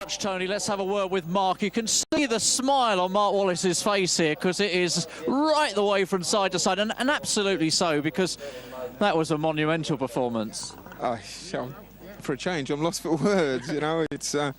much, Tony. Let's have a word with Mark. You can see the smile on Mark Wallis's face here, because it is right the way from side to side, and absolutely so, because that was a monumental performance. For a change, I'm lost for words. You know, it's a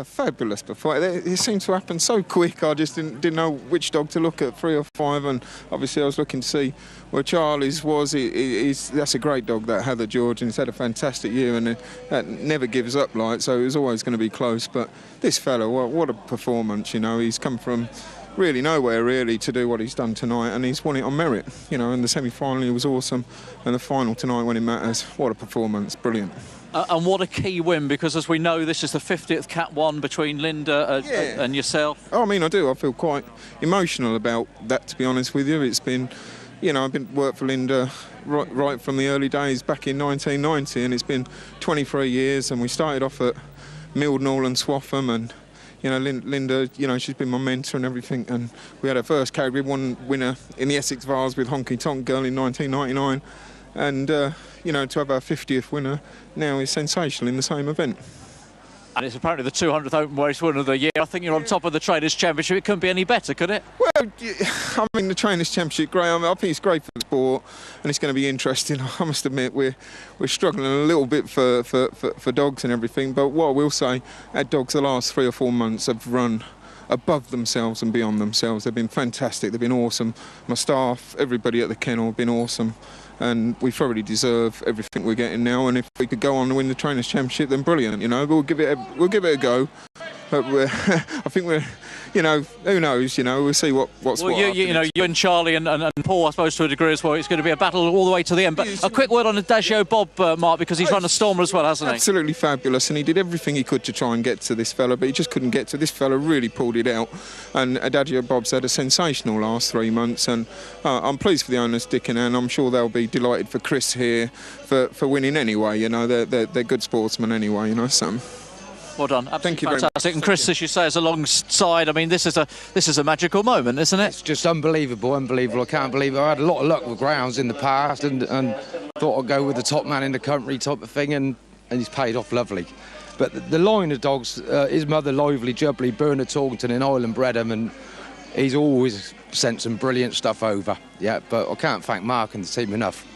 fabulous performance. It seemed to happen so quick. I just didn't know which dog to look at, 3 or 5, and obviously I was looking to see where Charlie's was. That's a great dog, that Heather George, and he's had a fantastic year, and that never gives up, like, so it was always going to be close. But this fellow, what a performance! You know, he's come from really nowhere really to do what he's done tonight, and he's won it on merit. You know, and the semi-final he was awesome, and the final tonight when it matters, what a performance, brilliant. And what a key win, because as we know, this is the 50th Cat 1 between Linda and yourself. Oh, I mean, I do. I feel quite emotional about that, to be honest with you. It's been, you know, I've been worked for Linda right from the early days back in 1990, and it's been 23 years, and we started off at Mildenhall and Swaffham, and you know, Linda, you know, she's been my mentor and everything, and we had our first Category 1 winner in the ESSEX VASE with Honky Tonk Girl in 1999, and you know, to have our 50th winner now is sensational in the same event. And it's apparently the 200th Open Race winner of the year. I think you're on top of the Trainers' Championship. It couldn't be any better, could it? Well, I mean, the Trainers' Championship, great. I think it's great for the sport, and it's going to be interesting. I must admit, we're struggling a little bit for dogs and everything, but what I will say, our dogs the last 3 or 4 months have run above themselves and beyond themselves. They've been fantastic. They've been awesome. My staff, everybody at the kennel have been awesome. And we thoroughly deserve everything we're getting now. And if we could go on and win the Trainers' Championship, then brilliant. You know, we'll give it a go. But I think we're, you know, who knows? You know, we'll see what's well, what. You know, you and Charlie and Paul, I suppose, to a degree as well. It's going to be a battle all the way to the end. But a quick word on Adagio Bob, Mark, because he's run a stormer as well, hasn't he? Absolutely fabulous, and he did everything he could to try and get to this fella, but he just couldn't get to this fella. Really pulled it out, and Adagio Bob's had a sensational last 3 months, and I'm pleased for the owners, Dick and Anne. I'm sure they'll be delighted for Chris here for winning anyway. You know, they're good sportsmen anyway. You know, so. Well done. Absolutely Thank you fantastic. very much. And Chris, as you say, is alongside. I mean, this is a magical moment, isn't it? It's just unbelievable. I can't believe it. I had a lot of luck with grounds in the past, and thought I'd go with the top man in the country type of thing, and he's paid off lovely. But the line of dogs, his mother, Lively Jubbly, Bernard Torrington in Ireland bred him, and he's always sent some brilliant stuff over. Yeah, but I can't thank Mark and the team enough.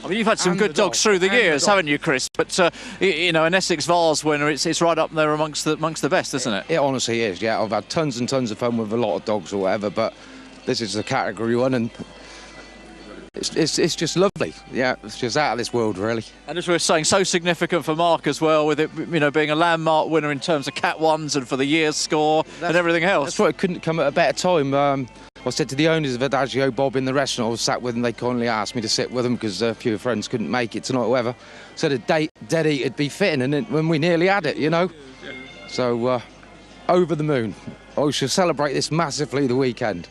I mean, you've had some good dogs through the years, haven't you, Chris? But you know, an ESSEX VASE winner, it's right up there amongst the best, isn't it? It honestly is. Yeah, I've had tons and tons of fun with a lot of dogs or whatever, but this is a Category 1, and it's just lovely. Yeah, it's just out of this world, really. And as we were saying, so significant for Mark as well, with it, you know, being a landmark winner in terms of Cat 1s and for the year's score and everything else. That's right. It couldn't come at a better time. I said to the owners of Adagio Bob in the restaurant I was sat with, and they kindly asked me to sit with them because a few friends couldn't make it tonight or whatever. Said a dead eat would be fitting, and when we nearly had it, you know. So over the moon. I shall celebrate this massively the weekend.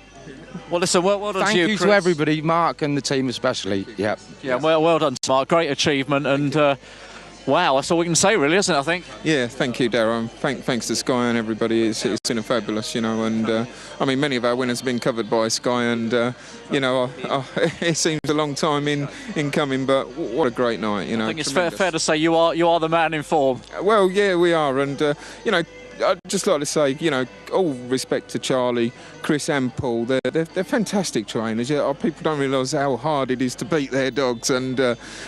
Well, listen, well done to you, Thank you Chris. to everybody, Mark and the team especially. Yeah. Yeah, well done, Mark. Great achievement, and wow, that's all we can say, really, isn't it, I think? Yeah, thank you, Darren. Thanks to Sky and everybody. It's been a fabulous, you know, and I mean, many of our winners have been covered by Sky, and you know, it seems a long time in coming, but what a great night, you know. I think it's fair to say you are the man in form. Well, yeah, we are, and you know, I'd just like to say, you know, all respect to Charlie, Chris and Paul. They're fantastic trainers. Yeah, people don't realise how hard it is to beat their dogs, and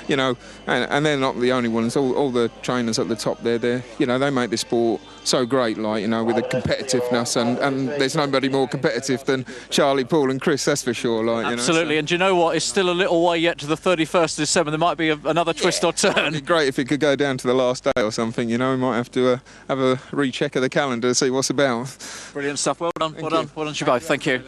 you know, and they're not the only ones. All the trainers at the top there, you know, they make the sport so great, like, you know, with the competitiveness, and there's nobody more competitive than Charlie, Paul and Chris, that's for sure. Like, absolutely, you know, so. And do you know what? It's still a little way yet to the 31st of December. There might be another twist or turn. It'd be great if it could go down to the last day or something, you know. We might have to have a recheck of the calendar to see what's about. Brilliant stuff. Well done to you both. Thank you.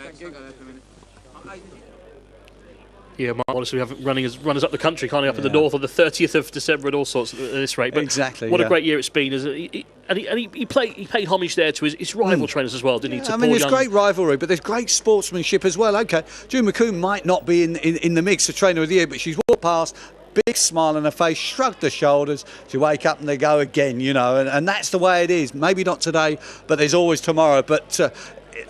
Yeah, Mark Wallis, we have runners up the country, kind of up in the north on the 30th of December at all sorts at this rate. But exactly. What a great year it's been. He paid homage there to his rival trainers as well, didn't he? I mean, there's great rivalry, but there's great sportsmanship as well. Okay, June McCoon might not be in the mix of Trainer of the Year, but she's walked past, big smile on her face, shrugged her shoulders, she wake up and they go again, you know, and that's the way it is. Maybe not today, but there's always tomorrow. But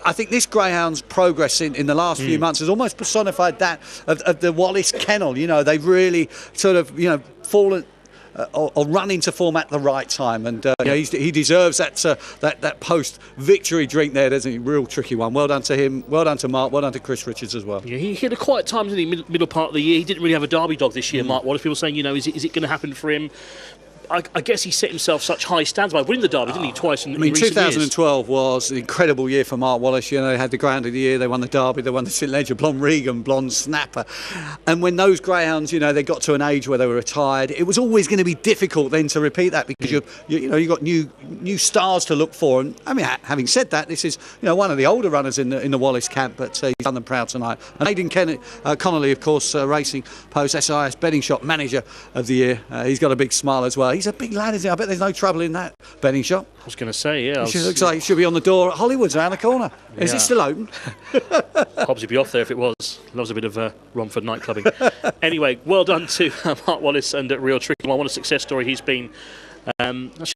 I think this greyhound's progress in the last few months has almost personified that of the Wallis kennel. You know, they've really sort of, you know, fallen or run into form at the right time, and he deserves that post-victory drink there, doesn't he? Real tricky one. Well done to him. Well done to Mark. Well done to Chris Richards as well. Yeah, he hit a quiet time in the middle part of the year. He didn't really have a derby dog this year, Mark Wallis. People saying, is it going to happen for him? I guess he set himself such high standards by winning the derby, didn't he, twice in recent 2012 years. was an incredible year for Mark Wallis. They had the Greyhound of the Year, they won the derby, they won the St Leger, Blonde Regan, Blonde Snapper. And when those greyhounds, they got to an age where they were retired, it was always going to be difficult then to repeat that, because you got new stars to look for. And having said that, this is one of the older runners in the Wallis camp, but he's done them proud tonight. And Aidan Connolly, of course, Racing Post SIS Betting Shop Manager of the Year. He's got a big smile as well. He's a big lad, isn't he? I bet there's no trouble in that betting shop. I was going to say, yeah. It looks like he should be on the door at Hollywood's around the corner. Yeah. Is it still open? Hobbs would be off there if it was. Loves a bit of Romford night clubbing. Anyway, well done to Mark Wallis and Real Tricky. What a success story he's been.